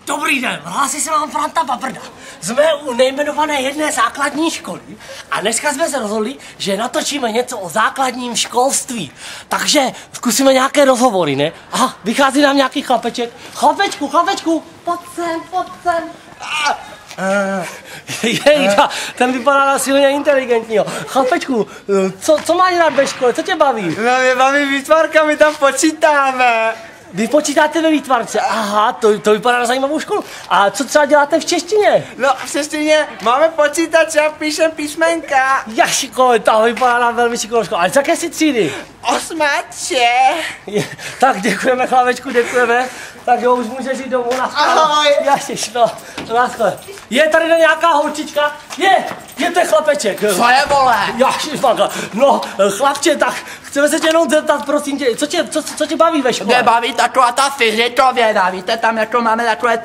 Dobrý den, hlásí se vám Franta Paprda. Jsme u nejmenované jedné základní školy a dneska jsme se rozhodli, že natočíme něco o základním školství. Takže zkusíme nějaké rozhovory, ne? Aha, vychází nám nějaký chlapeček. Chlapečku, pojď sem. Jejda, ten vypadá na silně inteligentního. Chlapečku, co máš rád ve škole, co tě baví? No mě baví výtvarka, my tam počítáme. Vy počítáte ve výtvarce, aha, to vypadá na zajímavou školu. A co třeba děláte v češtině? No v češtině máme počítač a píšem písmenka. Jaško, to vypadá na velmi šikovnou školu. Ale z jaké si třídy? 8. Tak děkujeme, chlapečku, děkujeme. Tak jo, už můžeš jít domů, naschle. Ahoj. Jašiš, no, naschle. Je tady nějaká holčička? Je to chlapeček. Co je, vole? Jašiš, no, chlapče, tak chceme se tě jenom zeptat, prosím tě, co tě baví ve škole? Mě baví taková ta fyzikověda, víte, tam jako máme takové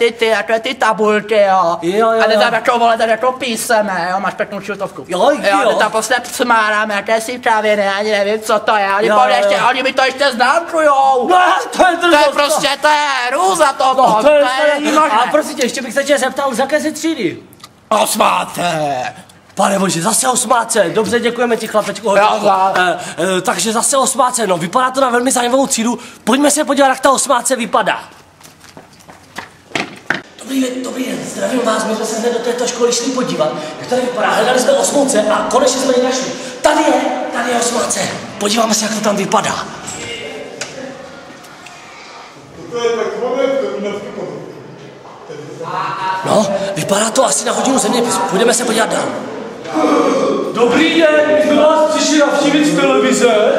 ty tabulky, jo. A ty tam jako, vole, tady jako píseme, jo, máš pěknou šiltovku. Jo. My tam prostě smáráme, jakési kraviny, ani nevím, co to je, oni mi to ještě známkujou. No, to je prostě, to je hrůza toho, no, to je nemožné. A prosím tě, ještě bych se tě zeptal, z jaké jsi třídy? 8. Pane bože, zase 8. Dobře, děkujeme ti, chlapečku. Takže zase 8. No, vypadá to na velmi zajímavou třídu. Pojďme se podívat, jak ta 8. vypadá. Dobrý den, zdravím vás, my jsme se do této školy šli podívat, jak tady vypadá. Hledali jsme 8. a konečně jsme ji našli. Tady je 8. Podíváme se, jak to tam vypadá. No, vypadá to asi na hodinu zeměpisu. Půjdeme se podívat dál. Dobrý den, my jsme vás přišli navštívit z televize.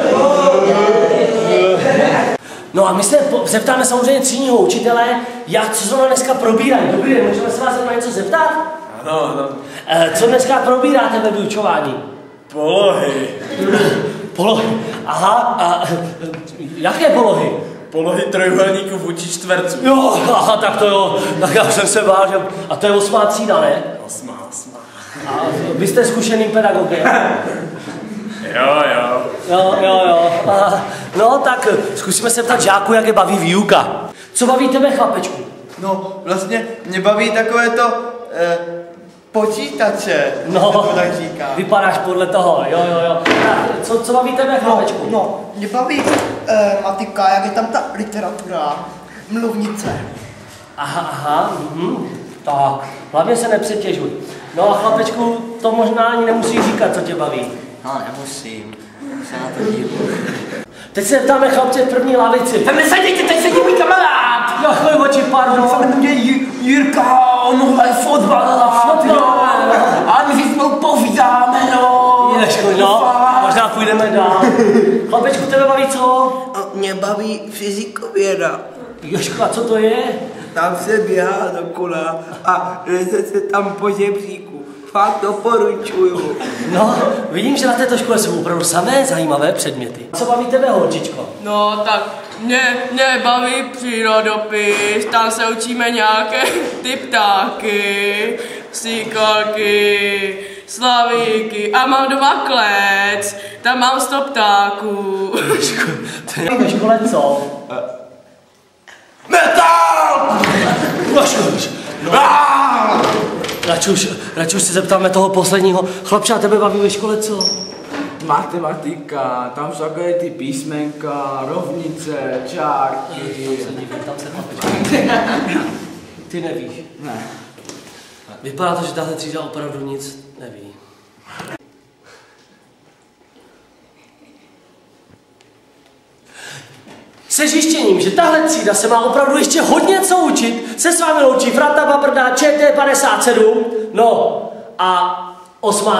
No a my se zeptáme samozřejmě třídního učitele, co zrovna dneska probírají. Dobrý den, můžeme se vás na něco zeptat? Ano. Co dneska probíráte ve vyučování? Polohy. Aha, a jaké polohy? Polohy trojuhelníků vůči čtverců. Jo, aha, tak to jo, tak já jsem se bál, že... A to je 8. třída, ne? 8. A vy jste zkušený pedagog, ne? Jo. No tak zkusíme se ptat žáků, jak je baví výuka. Co baví tebe, chlapečku? No, vlastně mě baví takové to počítače, No, to tak říká. vypadáš podle toho, jo. Tak, co baví tebe, chlapečku? No, mě baví matika, jak je tam ta literatura, mluvnice. Aha, tak, hlavně se nepřetěžuj. No a chlapečku, to možná ani nemusíš říkat, co tě baví. No, nemusím, se na to dívu. Teď se ptáme chlapce v první lavici. Tam nesedíte, teď sedí můj kamarád! Jo, oči, pardon. Se jmenuje Jirka, on hraje fotbal. A my si spolu povídáme, no. Ježku, no, možná půjdeme dál. Chlapečku, tebe baví co? Mě baví fyzikověda. Jožku, a co to je? Tam se běhá dokola a leze se tam po žebříku. Fakt doporučuju. No, vidím, že na této škole jsou opravdu samé zajímavé předměty. Co baví tebe, holčičko? No tak mě baví přírodopis, tam se učíme nějaké ty ptáky, síkalky, slavíky a mám doma klec, tam mám 100 ptáků. To je ve škole co? Metal! Radši už se zeptáme toho posledního. Chlapče, a tebe baví ve škole co? Matematika, tam jsou takové ty písmenka, rovnice, čárky. Tam se chlapečku. Ty nevíš? Ne. Vypadá to, že tahle třída opravdu nic neví. Se zjištěním, že tahle třída se má opravdu ještě hodně co učit, se s vámi loučí Franta Paprda, ČT57, no a 8.